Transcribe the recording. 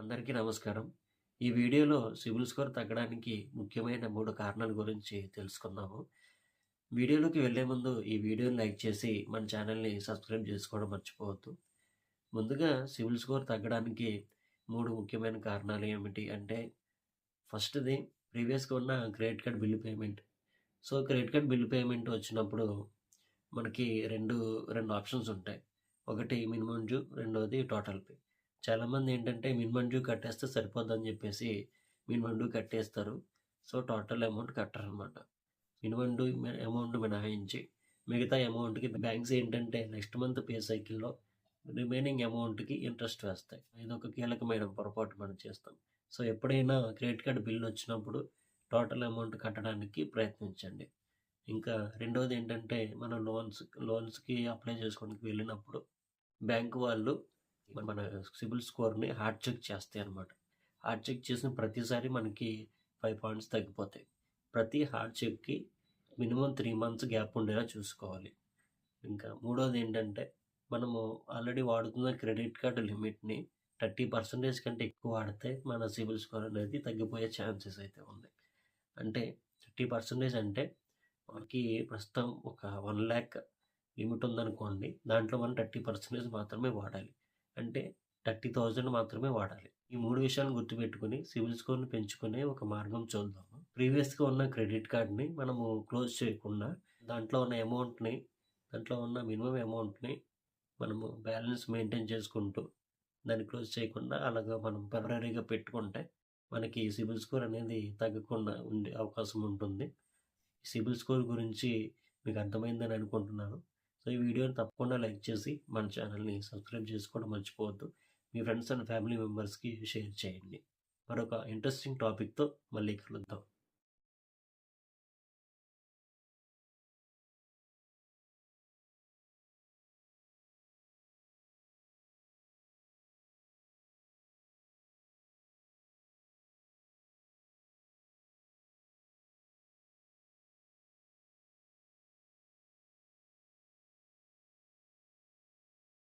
అందరికీ నమస్కారం. ఈ వీడియోలో సిబిల్ స్కోర్ తగ్గడానికి ముఖ్యమైన 3 కారణాల గురించి తెలుసుకుందాము. వీడియోలోకి వెళ్ళే ముందు ఈ వీడియోని లైక్ చేసి మన ఛానల్‌ని సబ్స్క్రైబ్ చేసుకోవడం మర్చిపోవద్దు. ముందుగా సిబిల్ స్కోర్ తగ్గడానికి 3 ముఖ్యమైన కారణాలు ఏమిటి అంటే ఫస్ట్‌ది ప్రీవియస్‌గా ఉన్న credit card bill payment. Credit card bill payment వచ్చినప్పుడు మనకి 2 ఆప్షన్స్ ఉంటాయి. ఒకటి మినిమమ్ డ్యూ, రెండోది టోటల్ పే. చాలామంది ఏంటంటే మినిమమ్ డ్యూ కట్టేస్తే సరిపోద్దని చెప్పేసి మినిమమ్ డ్యూ కట్టేస్తారు. టోటల్ అమౌంట్ కట్టరనమాట. మినిమమ్ డ్యూ అమౌంట్ మినహాయించి మిగతా అమౌంట్‌కి బ్యాంక్స్ ఏంటంటే నెక్స్ట్ మంత్ పే సైకిల్‌లో రిమైనింగ్ అమౌంట్‌కి ఇంట్రెస్ట్ వేస్తాయి. ఇదొక కీలకమైన పొరపాటు మనం చేస్తాం. ఎప్పుడైనా క్రెడిట్ కార్డ్ బిల్ వచ్చినప్పుడు టోటల్ అమౌంట్ కట్టడానికి ప్రయత్నించండి. ఇంకా రెండోదేంటంటే మనం లోన్స్‌కి అప్లై చేసుకోవడానికి వెళ్ళినప్పుడు బ్యాంక్ వాళ్ళు మన సిబిల్ స్కోర్‌ని హార్ట్ చెక్ చేస్తాయన్నమాట. హార్ట్ చెక్ చేసిన ప్రతిసారి మనకి 5 పాయింట్స్ తగ్గిపోతాయి. ప్రతి హార్ట్ చెక్‌కి మినిమమ్ 3 మంత్స్ గ్యాప్ ఉండేలా చూసుకోవాలి. ఇంకా మూడోదేంటంటే మనము ఆల్రెడీ వాడుతున్న క్రెడిట్ కార్డ్ లిమిట్‌ని 30% కంటే ఎక్కువ వాడితే మన సిబిల్ స్కోర్ అనేది తగ్గిపోయే ఛాన్సెస్ అయితే ఉన్నాయి. అంటే 30% అంటే మనకి ప్రస్తుతం ఒక 1,00,000 లిమిట్ ఉందనుకోండి. దాంట్లో మనం 30% మాత్రమే వాడాలి. అంటే 30,000 మాత్రమే వాడాలి. ఈ 3 విషయాలను గుర్తుపెట్టుకొని సిబిల్ స్కోర్‌ని పెంచుకునే ఒక మార్గం చూద్దాము. ప్రీవియస్‌గా ఉన్న క్రెడిట్ కార్డ్‌ని మనము క్లోజ్ చేయకుండా దాంట్లో ఉన్న మినిమమ్ అమౌంట్‌ని మనము బ్యాలెన్స్ మెయింటైన్ చేసుకుంటూ దాన్ని క్లోజ్ చేయకుండా అలాగా మనం టెంపరరీగా పెట్టుకుంటే మనకి సిబిల్ స్కోర్ అనేది తగ్గకుండా ఉండే అవకాశం ఉంటుంది. సిబిల్ స్కోర్ గురించి మీకు అర్థమైందని అనుకుంటున్నాను. ఈ వీడియోని తప్పకుండా లైక్ చేసి మన ఛానల్‌ని సబ్స్క్రైబ్ చేసుకోవడం మర్చిపోవద్దు. మీ ఫ్రెండ్స్ అండ్ ఫ్యామిలీ మెంబర్స్‌కి షేర్ చేయండి. మరొక ఇంట్రెస్టింగ్ టాపిక్‌తో మళ్ళీ కలుద్దాం.